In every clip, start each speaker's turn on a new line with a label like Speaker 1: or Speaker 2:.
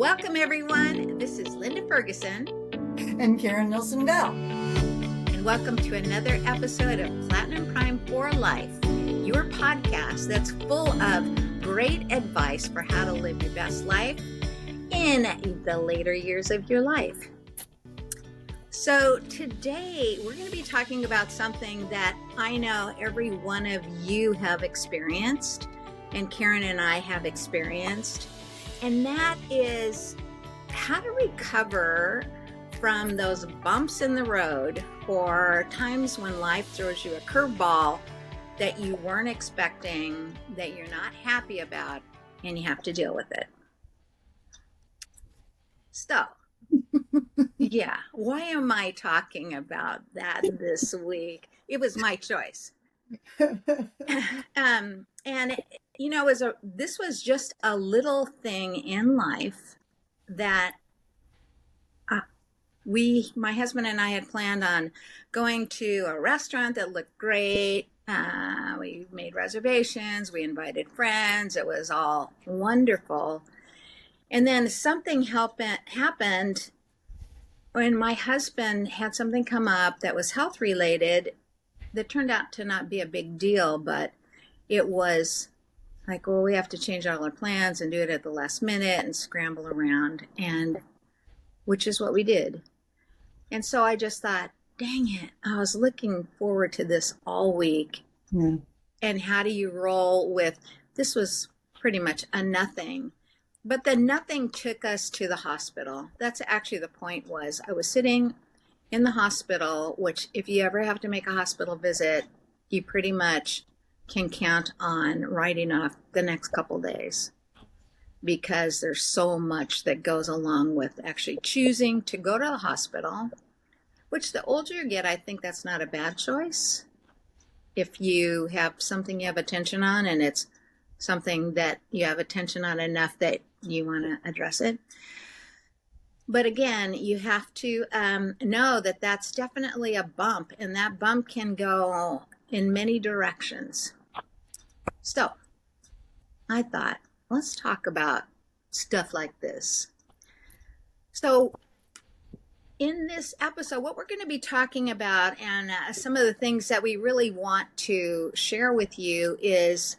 Speaker 1: Welcome, everyone. This is Linda Ferguson.
Speaker 2: And Karen Nilsson Bell.
Speaker 1: And welcome to another episode of Platinum Prime for Life, your podcast that's full of great advice for how to live your best life in the later years of your life. So today we're going to be talking about something that I know every one of you have experienced, and Karen and I have experienced, and that is how to recover from those bumps in the road or times when life throws you a curveball that you weren't expecting, that you're not happy about, and you have to deal with it. So, yeah, why am I talking about that this week? It was my choice. And you know, this was just a little thing in life that my husband and I had planned on going to a restaurant that looked great. We made reservations, we invited friends, it was all wonderful. And then something happened when my husband had something come up that was health related that turned out to not be a big deal, but it was like, well, we have to change all our plans and do it at the last minute and scramble around, and which is what we did. And so I just thought, dang it, I was looking forward to this all week.
Speaker 2: Yeah.
Speaker 1: And how do you roll with, this was pretty much a nothing. But the nothing took us to the hospital. That's actually the point was, I was sitting in the hospital, which if you ever have to make a hospital visit, you pretty much can count on writing off the next couple days, because there's so much that goes along with actually choosing to go to the hospital, which the older you get, I think that's not a bad choice. If you have something you have attention on and it's something that you have attention on enough that you want to address it. But again, you have to know that that's definitely a bump, and that bump can go in many directions. So I thought, let's talk about stuff like this. So in this episode, what we're going to be talking about, and some of the things that we really want to share with you, is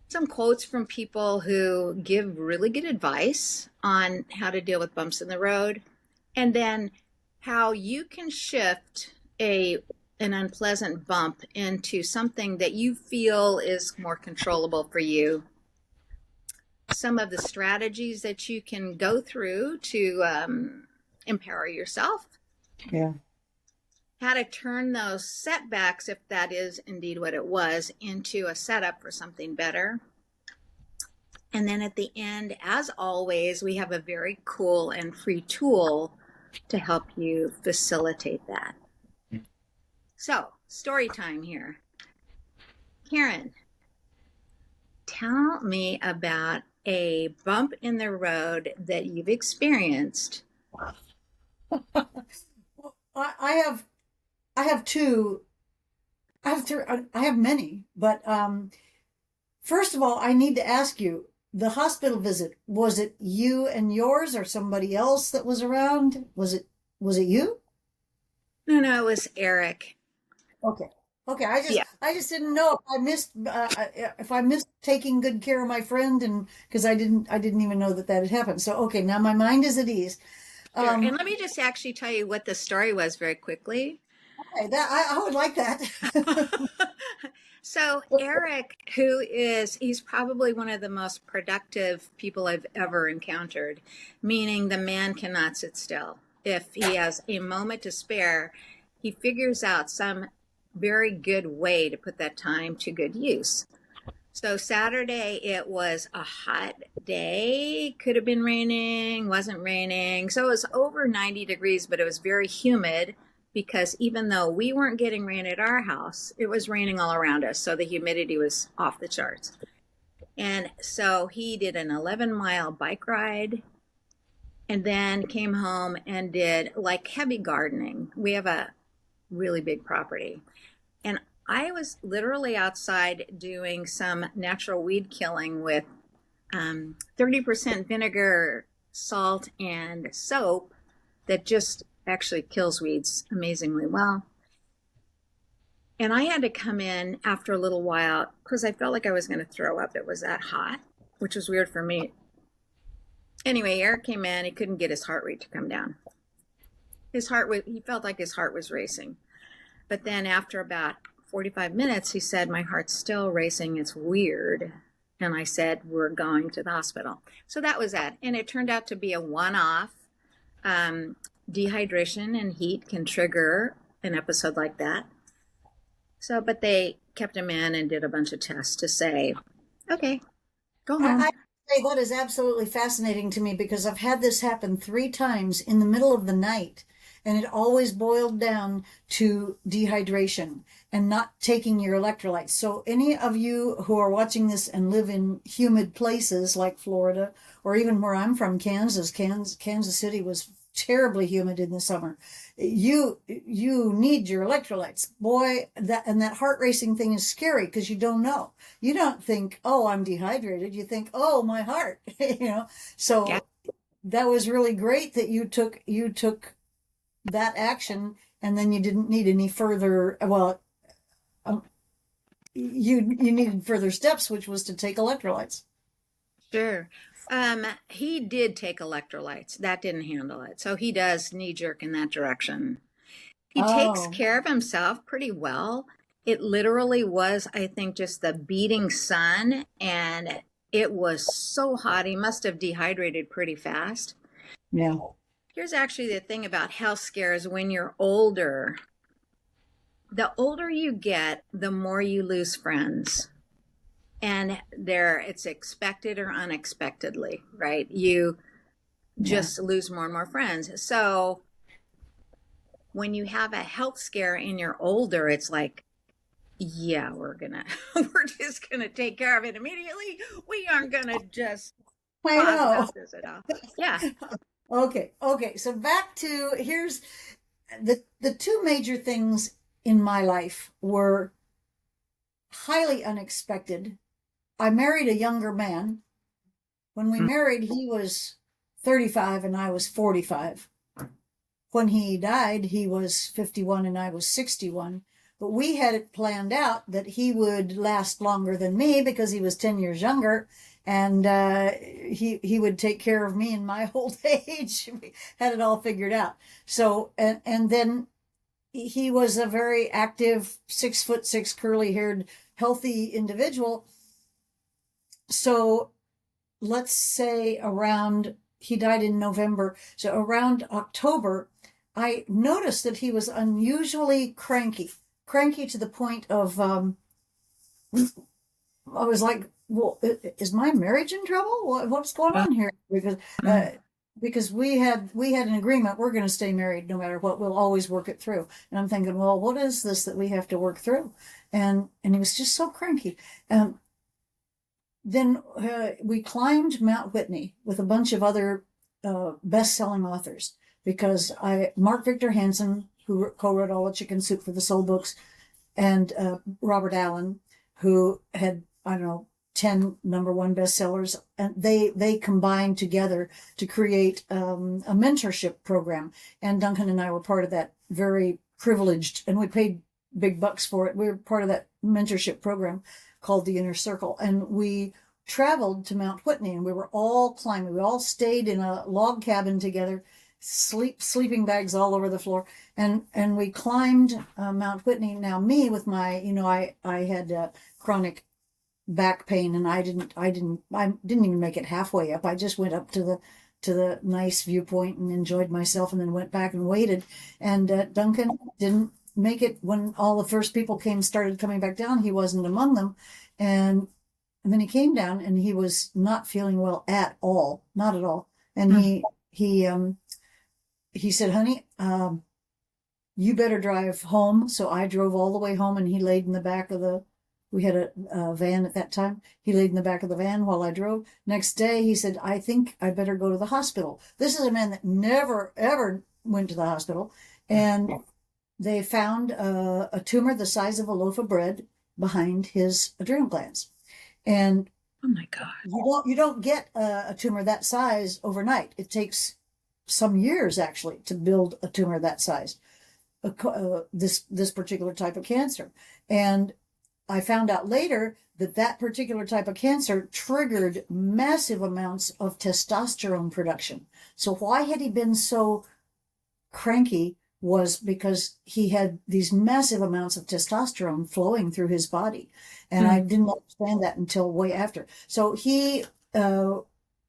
Speaker 1: some quotes from people who give really good advice on how to deal with bumps in the road, and then how you can shift an unpleasant bump into something that you feel is more controllable for you. Some of the strategies that you can go through to empower yourself.
Speaker 2: Yeah.
Speaker 1: How to turn those setbacks, if that is indeed what it was, into a setup for something better. And then at the end, as always, we have a very cool and free tool to help you facilitate that. So, story time here. Karen, tell me about a bump in the road that you've experienced.
Speaker 2: I have two. I have three. I have many, but first of all, I need to ask you: the hospital visit, was it you and yours, or somebody else that was around? Was it you?
Speaker 1: No, it was Eric.
Speaker 2: Okay. I just didn't know if I missed taking good care of my friend, and because I didn't even know that had happened. So okay, now my mind is at ease.
Speaker 1: Sure. And let me just actually tell you what the story was very quickly.
Speaker 2: Okay, I would like that.
Speaker 1: So Eric, he's probably one of the most productive people I've ever encountered, meaning the man cannot sit still. If he has a moment to spare, he figures out some very good way to put that time to good use. So Saturday, it was a hot day, could have been raining, wasn't raining. So it was over 90 degrees, but it was very humid, because even though we weren't getting rain at our house, it was raining all around us. So the humidity was off the charts. And so he did an 11-mile bike ride and then came home and did like heavy gardening. We have a really big property. And I was literally outside doing some natural weed killing with 30% vinegar, salt, and soap that just actually kills weeds amazingly well. And I had to come in after a little while because I felt like I was going to throw up. It was that hot, which was weird for me. Anyway, Eric came in. He couldn't get his heart rate to come down. He felt like his heart was racing. But then after about 45 minutes, he said, my heart's still racing. It's weird. And I said, we're going to the hospital. So that was that. And it turned out to be a one-off. Dehydration and heat can trigger an episode like that. So, but they kept him in and did a bunch of tests to say, okay, go home.
Speaker 2: I say that is absolutely fascinating to me because I've had this happen 3 times in the middle of the night, and it always boiled down to dehydration and not taking your electrolytes. So any of you who are watching this and live in humid places like Florida, or even where I'm from, Kansas City was terribly humid in the summer. You need your electrolytes, boy. That heart racing thing is scary because you don't know. You don't think, oh, I'm dehydrated. You think, oh, my heart. So
Speaker 1: Yeah.
Speaker 2: that was really great that you took that action, and then you didn't need any further. Well, you needed further steps, which was to take electrolytes.
Speaker 1: Sure. He did take electrolytes. That didn't handle it. So he does knee jerk in that direction. He takes
Speaker 2: Oh,
Speaker 1: care of himself pretty well. It literally was, I think, just the beating sun, and it was so hot. He must have dehydrated pretty fast.
Speaker 2: yeah.
Speaker 1: Here's actually the thing about health scares when you're older. The older you get, the more you lose friends. And it's expected or unexpectedly, right? You
Speaker 2: Yeah.
Speaker 1: just lose more and more friends. So when you have a health scare and you're older, it's like, yeah, we're just gonna take care of it immediately. We aren't gonna just
Speaker 2: I
Speaker 1: pause
Speaker 2: know.
Speaker 1: about this at all. Yeah.
Speaker 2: Okay. So back to here's the 2 major things in my life were highly unexpected. I married a younger man. When we married, he was 35 and I was 45. When he died, he was 51 and I was 61. But we had it planned out that he would last longer than me because he was 10 years younger, and he would take care of me in my old age. We had it all figured out. So and then he was a very active 6'6", curly-haired, healthy individual. So let's say he died in November. So around October, I noticed that he was unusually cranky to the point of, I was like, well, is my marriage in trouble? What's going on here? Because we had an agreement, we're going to stay married no matter what. We'll always work it through. And I'm thinking, well, what is this that we have to work through? And he was just so cranky. Then we climbed Mount Whitney with a bunch of other best-selling authors because Mark Victor Hansen, who co-wrote all the Chicken Soup for the Soul books, and Robert Allen, who had, I don't know, 10 #1 bestsellers, and they combined together to create a mentorship program. And Duncan and I were part of that, very privileged, and we paid big bucks for it. We were part of that mentorship program called the Inner Circle, and we traveled to Mount Whitney, and we were all climbing. We all stayed in a log cabin together, sleeping bags all over the floor, and we climbed Mount Whitney. Now, me with my, I had chronic back pain, and I didn't even make it halfway up. I just went up to the nice viewpoint and enjoyed myself, and then went back and waited. And Duncan didn't make it when all the first people started coming back down. He wasn't among them, and then he came down, and he was not feeling well at all, not at all. And he said, honey, you better drive home. So I drove all the way home, and he laid in the back of we had a van at that time. He laid in the back of the van while I drove. Next day, he said, I think I better go to the hospital. This is a man that never, ever went to the hospital. And they found a tumor the size of a loaf of bread behind his adrenal glands. And
Speaker 1: Oh my God.
Speaker 2: You don't get a tumor that size overnight. It takes some years actually to build a tumor that size. This particular type of cancer, and I found out later that that particular type of cancer triggered massive amounts of testosterone production. So why had he been so cranky was because he had these massive amounts of testosterone flowing through his body. And I
Speaker 1: Mm.
Speaker 2: didn't understand that until way after. So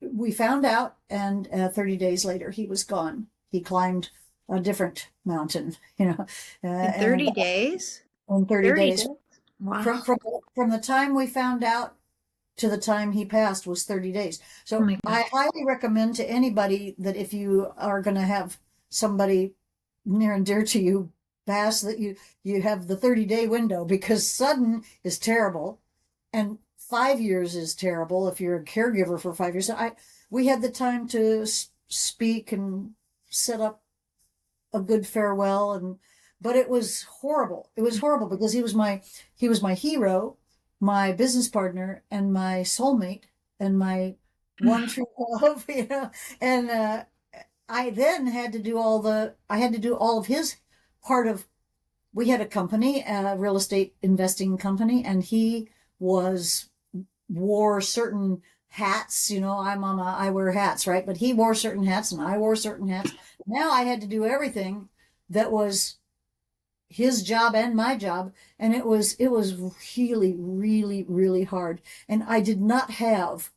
Speaker 2: we found out, and 30 days later, he was gone. He climbed a different mountain,
Speaker 1: In
Speaker 2: and
Speaker 1: 30 days?
Speaker 2: in 30
Speaker 1: 30
Speaker 2: days.
Speaker 1: days? Wow.
Speaker 2: From, from, from the time we found out to the time he passed was 30 days.
Speaker 1: Oh
Speaker 2: So
Speaker 1: my God.
Speaker 2: I highly recommend to anybody that if you are going to have somebody near and dear to you pass, that you have the 30-day window, because sudden is terrible and 5 years is terrible if you're a caregiver for 5 years. We had the time to speak and set up a good farewell, but it was horrible. It was horrible because he was my hero, my business partner, and my soulmate, and my one true love, and I then had to do all of his part of. We had a company, a real estate investing company, and he was wore certain hats. I wear hats, right? But he wore certain hats and I wore certain hats. Now I had to do everything that was his job and my job, and it was really, really, really hard. And I did not have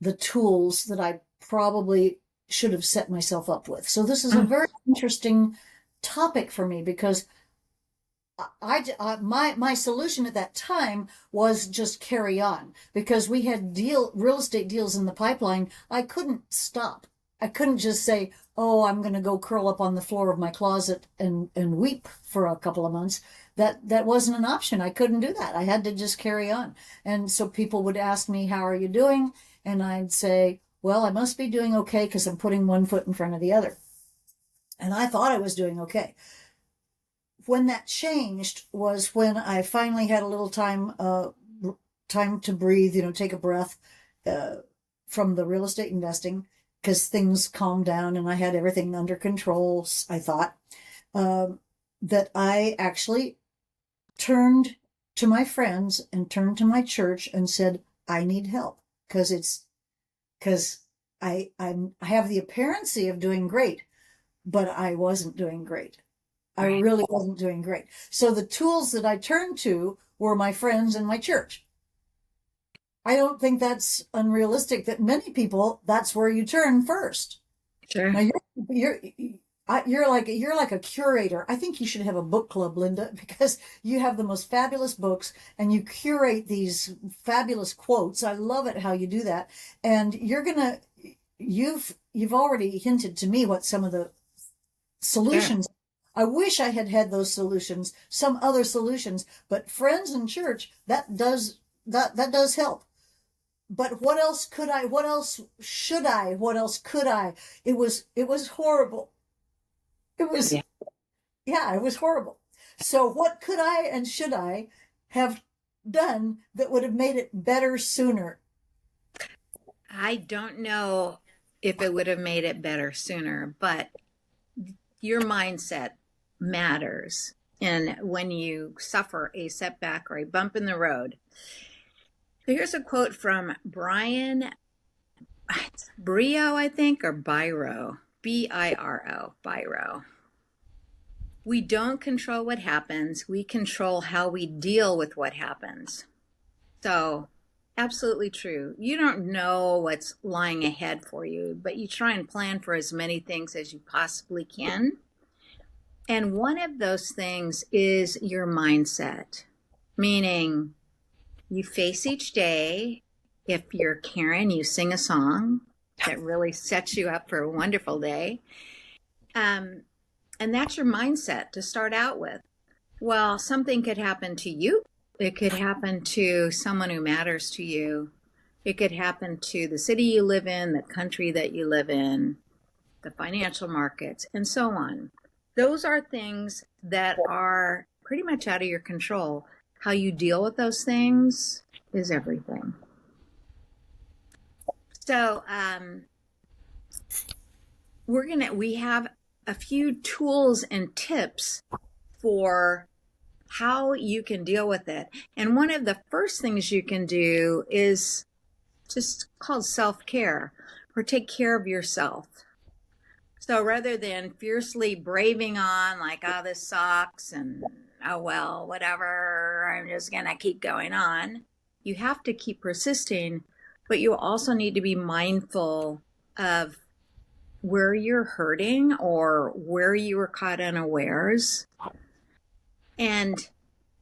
Speaker 2: the tools that I probably should have set myself up with. So this is a very interesting topic for me, because my solution at that time was just carry on, because we had real estate deals in the pipeline. I couldn't stop. I couldn't just say, "Oh, I'm going to go curl up on the floor of my closet and weep for a couple of months." That wasn't an option. I couldn't do that. I had to just carry on. And so people would ask me, "How are you doing?" And I'd say, "Well, I must be doing okay because I'm putting one foot in front of the other." And I thought I was doing okay. When that changed was when I finally had a little time to breathe, take a breath uh, from the real estate investing, because things calmed down and I had everything under control. I thought um, that I actually turned to my friends and turned to my church and said, "I need help, because I have the appearance of doing great, but I wasn't doing great. I
Speaker 1: Right.
Speaker 2: really wasn't doing great." So the tools that I turned to were my friends and my church. I don't think that's unrealistic that many people, that's where you turn first.
Speaker 1: Sure.
Speaker 2: Now you're like a curator. I think you should have a book club, Linda, because you have the most fabulous books and you curate these fabulous quotes. I love it how you do that. And you've already hinted to me what some of the
Speaker 1: Sure.
Speaker 2: solutions. I wish I had had those solutions, some other solutions, but friends and church, that does help. But what else could I? What else should I? What else could I? It was horrible. It
Speaker 1: Yeah.
Speaker 2: was Yeah, it was horrible. So what could I and should I have done that would have made it better sooner?
Speaker 1: I don't know if it would have made it better sooner, but your mindset matters. And when you suffer a setback or a bump in the road, here's a quote from Brian Brio, I think, or Biro, Biro, Biro. We don't control what happens, we control how we deal with what happens. So, absolutely true. You don't know what's lying ahead for you, but you try and plan for as many things as you possibly can. And one of those things is your mindset, meaning you face each day. If you're Karen, you sing a song that really sets you up for a wonderful day. Um, and that's your mindset to start out with. Well, something could happen to you. It could happen to someone who matters to you. It could happen to the city you live in, the country that you live in, the financial markets, and so on. Those are things that are pretty much out of your control. How you deal with those things is everything. So we have a few tools and tips for how you can deal with it. And one of the first things you can do is just called self-care, or take care of yourself. So rather than fiercely braving on like, oh, this sucks and oh, well, whatever, I'm just going to keep going on, you have to keep persisting, but you also need to be mindful of where you're hurting or where you were caught unawares, and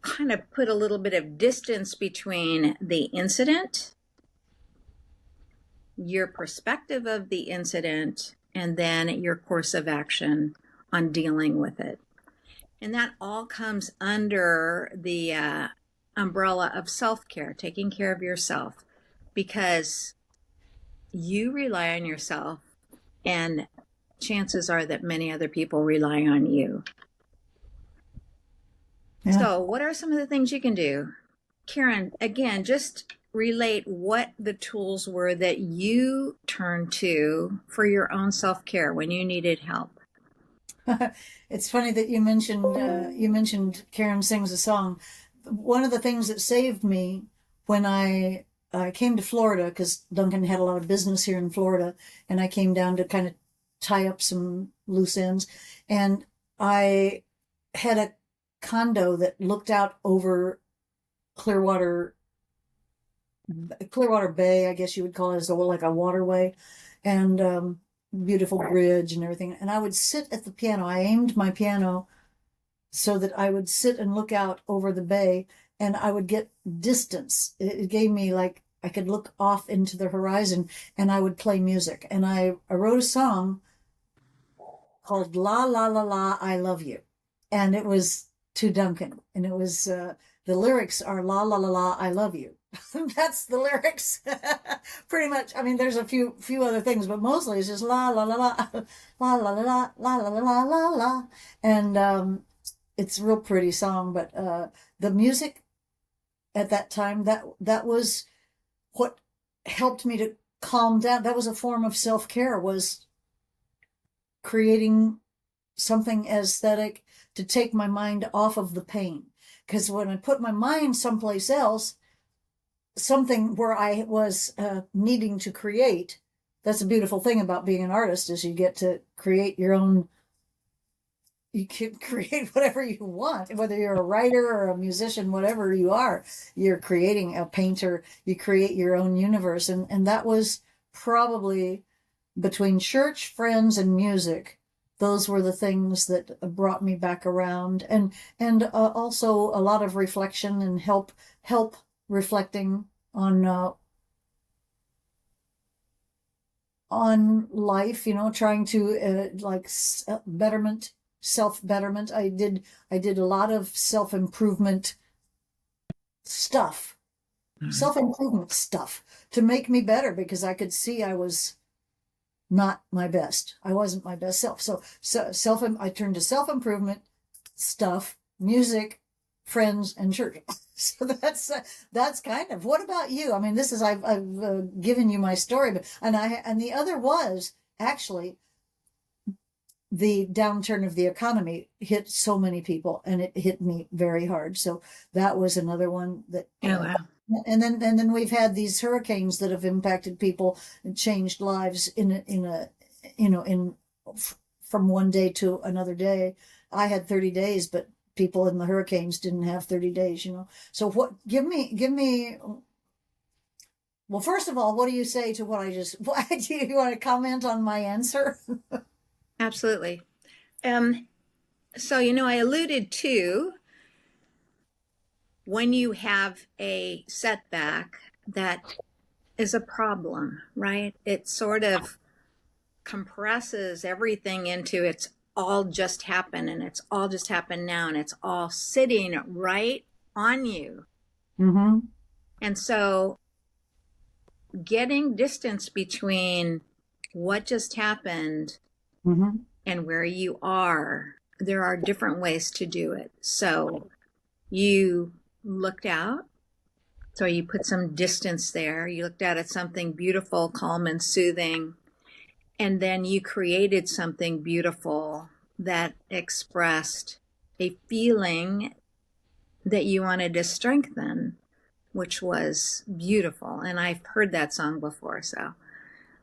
Speaker 1: kind of put a little bit of distance between the incident, your perspective of the incident, and then your course of action on dealing with it. And that all comes under the umbrella of self-care, taking care of yourself, because you rely on yourself, and chances are that many other people rely on you. Yeah. So what are some of the things you can do? Karen, again, just relate what the tools were that you turned to for your own self-care when you needed help.
Speaker 2: It's funny that you mentioned Karen sings a song. One of the things that saved me when I came to Florida, because Duncan had a lot of business here in Florida, and I came down to kind of tie up some loose ends, and I had a condo that looked out over Clearwater Bay, I guess you would call it, as like a waterway, and beautiful bridge and everything. And I would sit at the piano. I aimed my piano so that I would sit and look out over the bay, and I would get distance. It gave me like I could look off into the horizon, and I would play music. And I wrote a song called La La La La, I Love You. And it was to Duncan. And it was, the lyrics are La La La La, I Love You. That's the lyrics. Pretty much. I mean, there's a few other things, but mostly it's just La La La La, La La La La, La La La La La La. And it's a real pretty song, but the music at that time, that was what helped me to calm down. That was a form of self-care, was creating something aesthetic to take my mind off of the pain. Because when I put my mind someplace else, something where I was needing to create, that's a beautiful thing about being an artist, is you get to create your own, you can create whatever you want, whether you're a writer or a musician, whatever you are, you're creating a painter, you create your own universe. And that was probably, between church, friends, and music, those were the things that brought me back around, and also a lot of reflection and help reflecting on life, trying to betterment, self-betterment. I did a lot of self-improvement stuff, to make me better, because I could see I was not my best. I wasn't my best self. So I turned to self-improvement stuff, music, friends, and church. So that's kind of. What about you? I mean, this is I've given you my story, but and the other was actually the downturn of the economy hit so many people, and it hit me very hard. So that was another one that. Oh, wow. And then we've had these hurricanes that have impacted people and changed lives from one day to another day. I had 30 days, but people in the hurricanes didn't have 30 days, So give me, well, first of all, what do you say to what I just, do you want to comment on my answer?
Speaker 1: Absolutely. So, I alluded to, when you have a setback, that is a problem, right? It sort of compresses everything into, it's all just happened, and it's all just happened now, and it's all sitting right on you. Mm-hmm. And so getting distance between what just happened mm-hmm. and where you are, there are different ways to do it. So you looked out, So you put some distance there. You looked at it something beautiful, calm, and soothing. And then you created something beautiful that expressed a feeling that you wanted to strengthen, which was beautiful. And I've heard that song before, so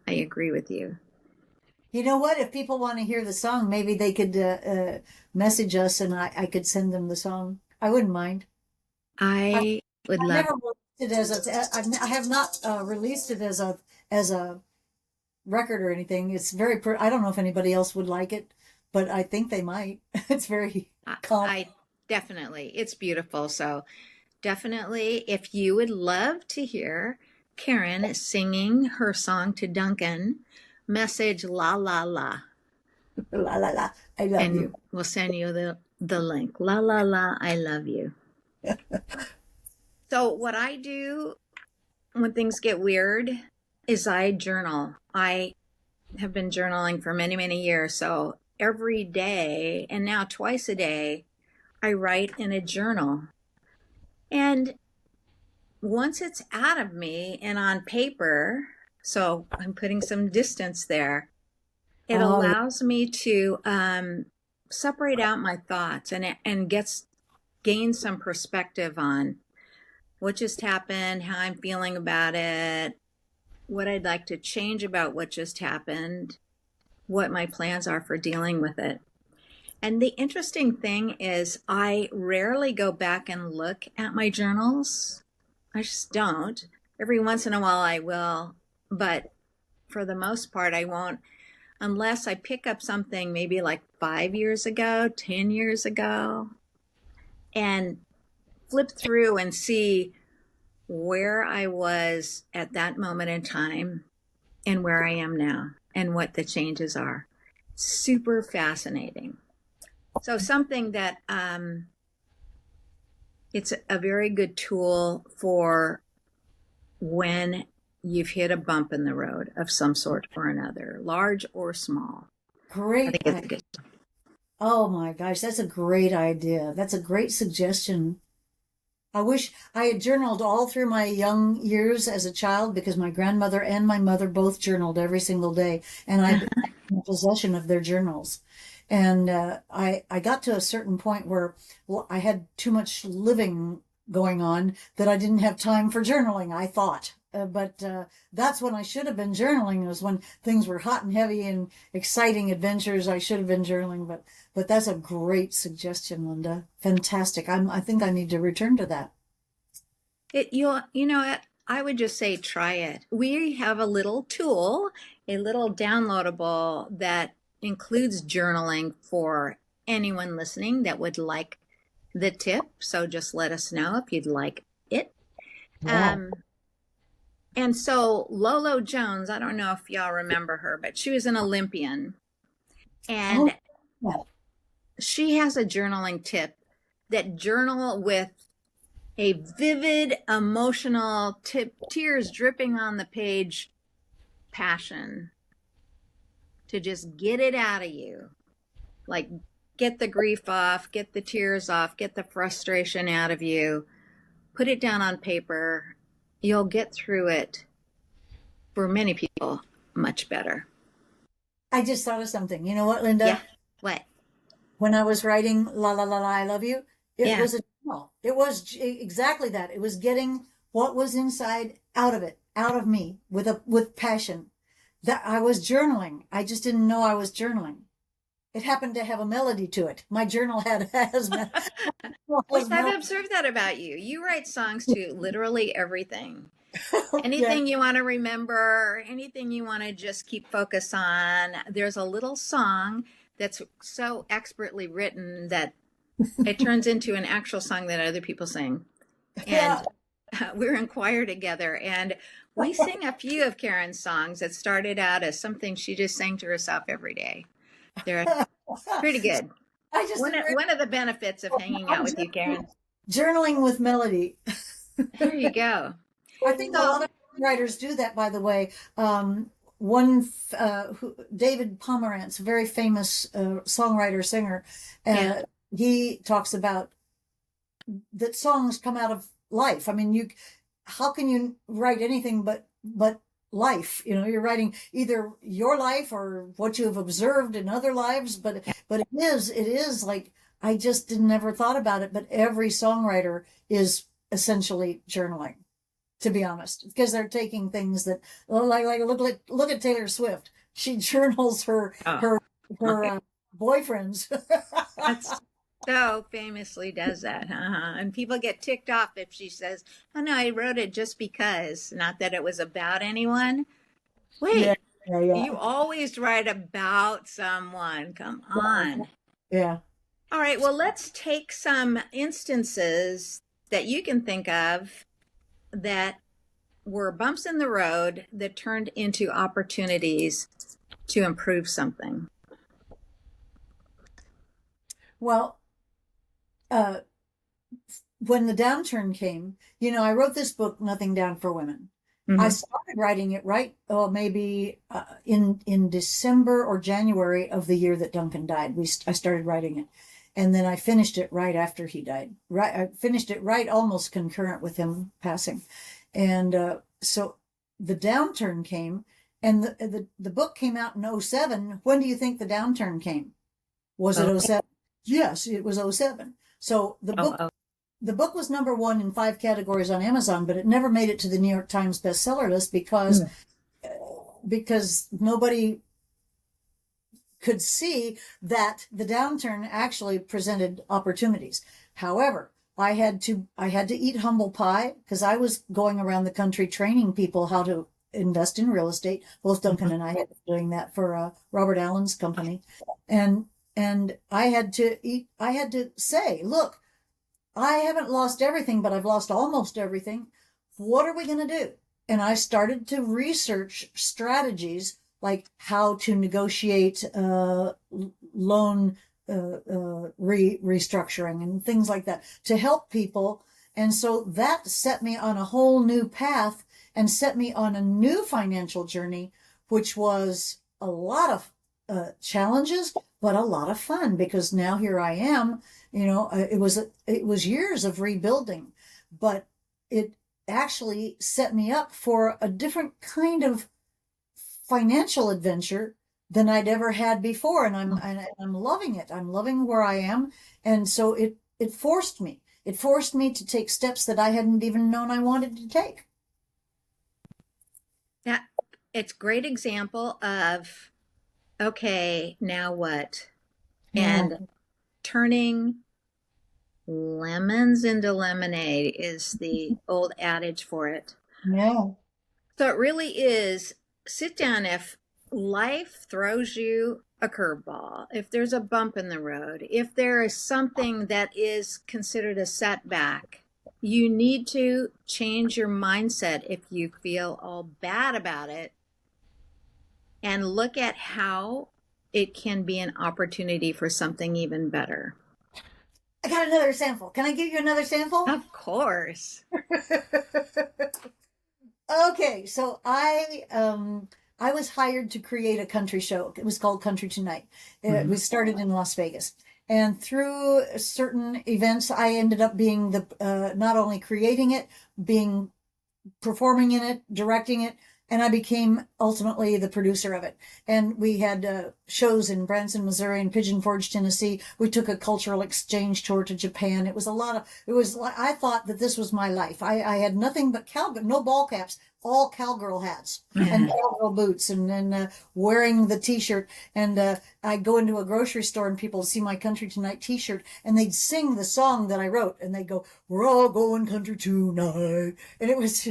Speaker 1: I agree with you.
Speaker 2: You know what? If people want to hear the song, maybe they could message us and I could send them the song. I wouldn't mind. I,
Speaker 1: I would
Speaker 2: I
Speaker 1: love.
Speaker 2: never released it as I have not released it as a record or anything. It's very, I don't know if anybody else would like it, but I think they might. It's very calm.
Speaker 1: I definitely, it's beautiful. So definitely, if you would love to hear Karen singing her song to Duncan, message la la la.
Speaker 2: La la la. I love
Speaker 1: And
Speaker 2: you.
Speaker 1: we'll send you the link. La la la, I love you. So what I do when things get weird is I journal. I have been journaling for many, many years. So every day, and now twice a day, I write in a journal. And once it's out of me and on paper, so I'm putting some distance there, it
Speaker 2: Oh,
Speaker 1: allows me to separate out my thoughts and gain some perspective on what just happened, how I'm feeling about it, what I'd like to change about what just happened, what my plans are for dealing with it. And the interesting thing is, I rarely go back and look at my journals. I just don't. Every once in a while I will, but for the most part, I won't, unless I pick up something maybe like 5 years ago, 10 years ago, and flip through and see where I was at that moment in time and where I am now and what the changes are. Super fascinating. So something that it's a very good tool for when you've hit a bump in the road of some sort or another, large or small. I
Speaker 2: great.
Speaker 1: think it's good.
Speaker 2: Oh my gosh, that's a great idea. That's a great suggestion. I wish I had journaled all through my young years as a child because my grandmother and my mother both journaled every single day, and I've been in possession of their journals. And I got to a certain point where I had too much living going on that I didn't have time for journaling, I thought. But that's when I should have been journaling. It was when things were hot and heavy and exciting adventures. I should have been journaling, but that's a great suggestion, Linda. Fantastic. I think I need to return to that.
Speaker 1: You know what? I would just say try it. We have a little tool, a little downloadable that includes journaling for anyone listening that would like the tip. So just let us know if you'd like it.
Speaker 2: Yeah.
Speaker 1: And so Lolo Jones, I don't know if y'all remember her, but she was an Olympian.
Speaker 2: Oh,
Speaker 1: And
Speaker 2: yeah.
Speaker 1: she has a journaling tip that journal with a vivid, emotional tears dripping on the page passion to just get it out of you. Like get the grief off, get the tears off, get the frustration out of you, put it down on paper. You'll get through it for many people much better.
Speaker 2: I just thought of something. You know what,
Speaker 1: Yeah.
Speaker 2: Linda?
Speaker 1: What?
Speaker 2: When I was writing La La La La, I Love You, it
Speaker 1: Yeah.
Speaker 2: was a journal. It was exactly that. It was getting what was inside out of it, out of me with passion. That I was journaling. I just didn't know I was journaling. It happened to have a melody to it. My journal has
Speaker 1: I've observed that about you. You write songs to literally everything.
Speaker 2: yeah.
Speaker 1: Anything you want to remember, anything you want to just keep focus on. There's a little song that's so expertly written that it turns into an actual song that other people sing.
Speaker 2: Yeah.
Speaker 1: And we're in choir together, and we sing a few of Karen's songs that started out as something she just sang to herself every day. They're pretty good.
Speaker 2: I just
Speaker 1: One of the benefits of hanging out with you, Karen.
Speaker 2: journaling with melody.
Speaker 1: There you go.
Speaker 2: I think a
Speaker 1: So,
Speaker 2: lot of writers do that, by the way. David Pomerantz, very famous songwriter, singer,
Speaker 1: yeah.
Speaker 2: he talks about that songs come out of life. I mean, how can you write anything but life? You know, you're writing either your life or what you have observed in other lives, but it is like, I just never thought about it, but every songwriter is essentially journaling, to be honest, because they're taking things that, like look at Taylor Swift. She journals
Speaker 1: Oh,
Speaker 2: her her
Speaker 1: okay.
Speaker 2: boyfriends.
Speaker 1: That's so famously does that. And people get ticked off if she says, "Oh no, I wrote it just because," not that it was about anyone.
Speaker 2: Yeah,
Speaker 1: Wait,
Speaker 2: yeah,
Speaker 1: you
Speaker 2: yeah,
Speaker 1: always write about someone. Come on.
Speaker 2: yeah.
Speaker 1: All right, well, let's take some instances that you can think of that were bumps in the road that turned into opportunities to improve something.
Speaker 2: Well, uh, when the downturn came, I wrote this book, Nothing Down for Women. I
Speaker 1: Hmm.
Speaker 2: started writing it right, maybe in December or January of the year that Duncan died. I started writing it, and then I finished it right after he died. Right, I finished it right almost concurrent with him passing, and so the downturn came, and the book came out in '07. When do you think the downturn came? Was it
Speaker 1: Oh,
Speaker 2: '07? Yes, it was '07. So
Speaker 1: oh, oh.
Speaker 2: the book was number one in 5 categories on Amazon, but it never made it to the New York Times bestseller list
Speaker 1: Mm.
Speaker 2: because nobody could see that the downturn actually presented opportunities. However, I had to eat humble pie because I was going around the country training people how to invest in real estate. Both Duncan
Speaker 1: Mhm.
Speaker 2: and I had been doing that for Robert Allen's company, and I had to say, look, I haven't lost everything, but I've lost almost everything. What are we going to do? And I started to research strategies like how to negotiate loan restructuring and things like that to help people. And so that set me on a whole new path and set me on a new financial journey, which was a lot of challenges, but a lot of fun because now here I am. It was years of rebuilding, but it actually set me up for a different kind of financial adventure than I'd ever had before, and I'm loving it. I'm loving where I am, and so it forced me. It forced me to take steps that I hadn't even known I wanted to take.
Speaker 1: Yeah, it's a great example of, okay, now what?
Speaker 2: Yeah,
Speaker 1: And turning lemons into lemonade is the old adage for it.
Speaker 2: yeah.
Speaker 1: So it really is sit down if life throws you a curveball, if there's a bump in the road, if there is something that is considered a setback, you need to change your mindset if you feel all bad about it and look at how it can be an opportunity for something even better.
Speaker 2: I got another sample. Can I give you another sample?
Speaker 1: Of course.
Speaker 2: Okay, so I was hired to create a country show. It was called Country Tonight. It
Speaker 1: Mhm.
Speaker 2: was started in Las Vegas. And through certain events, I ended up being the not only creating it, being performing in it, directing it, and I became ultimately the producer of it. And we had shows in Branson, Missouri, and Pigeon Forge, Tennessee. We took a cultural exchange tour to Japan. It was a lot of. It was. I thought that this was my life. I had nothing but cowgirl, no ball caps, all cowgirl hats and cowgirl boots, and wearing the T-shirt. And I go into a grocery store and people see my Country Tonight T-shirt, and they'd sing the song that I wrote, and they go, "We're all going country tonight," and it was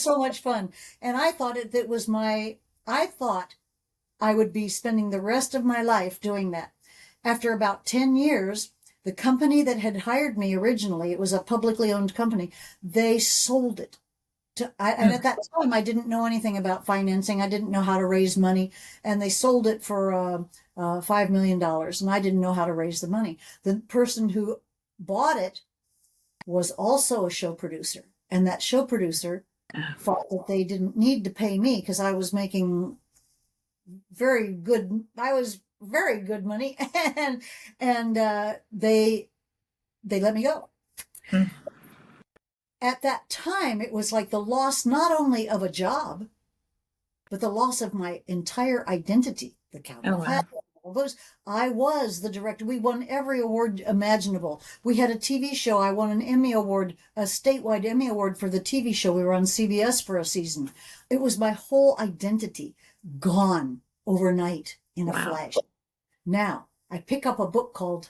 Speaker 2: so much fun. And I thought I thought I would be spending the rest of my life doing that. After about 10 years, the company that had hired me originally, it was a publicly owned company, they sold it. And at that time, I didn't know anything about financing. I didn't know how to raise money. And they sold it for $5 million. And I didn't know how to raise the money. The person who bought it was also a show producer. And that show producer thought that they didn't need to pay me because I was making very good money, and they let me go. at that time, it was like the loss not only of a job, but the loss of my entire identity. The
Speaker 1: Oh,
Speaker 2: cowboy
Speaker 1: wow.
Speaker 2: hat, I was the director. We won every award imaginable. We had a TV show. I won an Emmy Award, a statewide Emmy Award for the TV show. We were on CBS for a season. It was my whole identity gone overnight in a
Speaker 1: Wow.
Speaker 2: flash. Now, I pick up a book called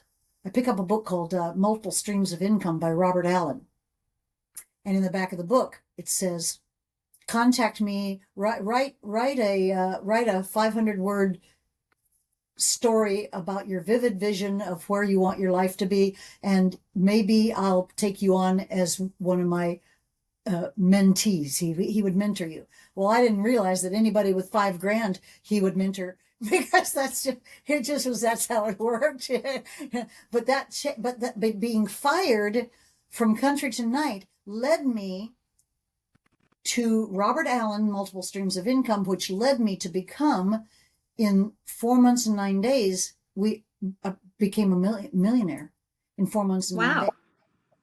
Speaker 2: Multiple Streams of Income by Robert Allen. And in the back of the book, it says, contact me, write a 500-word story about your vivid vision of where you want your life to be, and maybe I'll take you on as one of my mentees. He would mentor you. Well, I didn't realize that anybody with $5,000 he would mentor, because that's how it worked. but being fired from Country Tonight led me to Robert Allen, Multiple Streams of Income, which led me to become, in 4 months and 9 days, we became a millionaire in 4 months and 9
Speaker 1: Wow.
Speaker 2: days.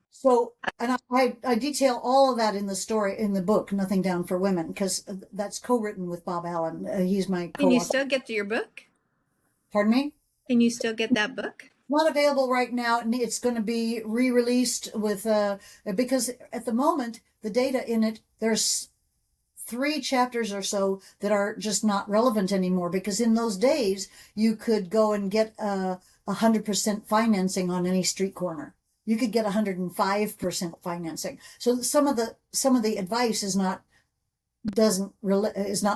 Speaker 2: So, and I detail all of that in the story, in the book, Nothing Down for Women, because that's co-written with Bob Allen. He's my co-author.
Speaker 1: Can you still get your book?
Speaker 2: Pardon me?
Speaker 1: Can you still get that book?
Speaker 2: Not available right now. It's going to be re-released with, because at the moment, the data in it, there's 3 chapters or so that are just not relevant anymore, because in those days you could go and get 100% financing on any street corner. You could get 105% financing. So some of the advice is not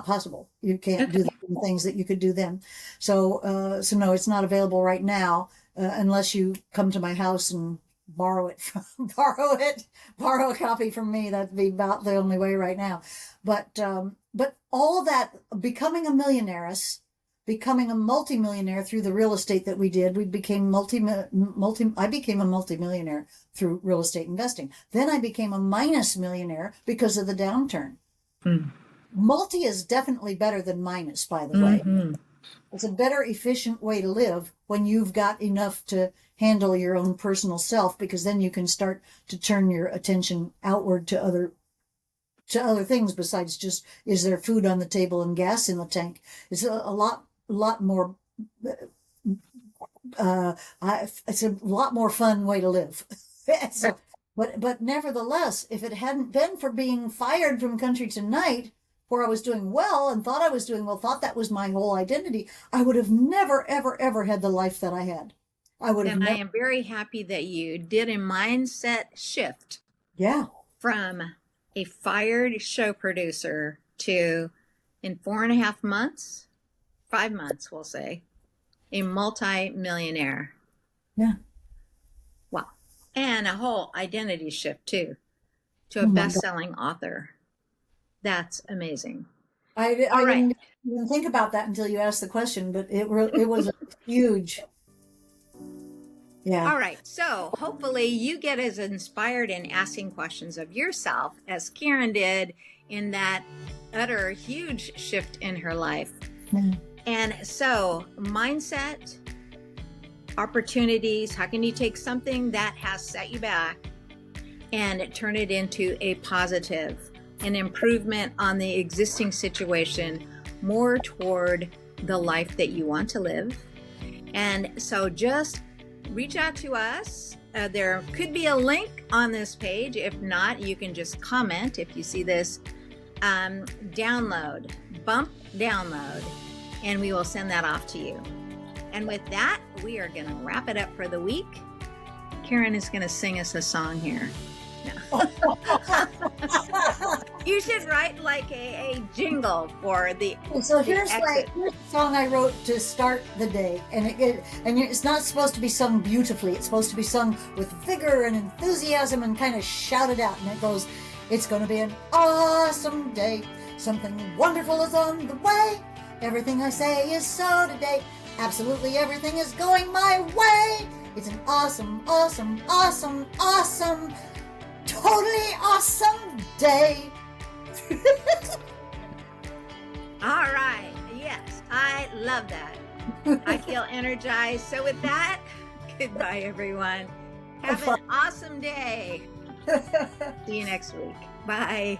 Speaker 2: possible. You can't do the things that you could do then. So no, it's not available right now, unless you come to my house and borrow a copy from me. That'd be about the only way right now. But all that, becoming a multimillionaire through the real estate that we did. I became a multimillionaire through real estate investing. Then I became a minus millionaire because of the downturn. Multi is definitely better than minus, by the way. It's a better, efficient way to live when you've got enough to handle your own personal self, because then you can start to turn your attention outward to other things besides just, is there food on the table and gas in the tank? It's a lot more, it's a lot more fun way to live. So, but nevertheless, if it hadn't been for being fired from Country Tonight, where I was doing well and thought I was doing well, thought that was my whole identity, I would have never, ever, ever had the life that I had. I am
Speaker 1: very happy that you did a mindset shift.
Speaker 2: Yeah.
Speaker 1: From a fired show producer to, in 4.5 months, 5 months, we'll say, a multi-millionaire.
Speaker 2: Yeah.
Speaker 1: Wow. And a whole identity shift too, to a best-selling author. That's amazing.
Speaker 2: I didn't even think about that until you asked the question, but it was a huge. Yeah.
Speaker 1: All right. So hopefully you get as inspired in asking questions of yourself as Karen did in that utter huge shift in her life. And so mindset, opportunities, how can you take something that has set you back and turn it into a positive, an improvement on the existing situation, more toward the life that you want to live? And so just reach out to us. There could be a link on this page. If not, you can just comment if you see this. Download, and we will send that off to you. And with that, we are going to wrap it up for the week. Karen is going to sing us a song here. No. You should write like a jingle for the.
Speaker 2: So here's the song I wrote to start the day, and it's not supposed to be sung beautifully. It's supposed to be sung with vigor and enthusiasm and kind of shouted out. And it goes, "It's going to be an awesome day. Something wonderful is on the way. Everything I say is so today. Absolutely everything is going my way. It's an awesome, awesome, awesome, awesome, totally awesome day."
Speaker 1: All right. Yes, I love that. I feel energized. So with that, goodbye, everyone. Have an awesome day. See you next week. Bye.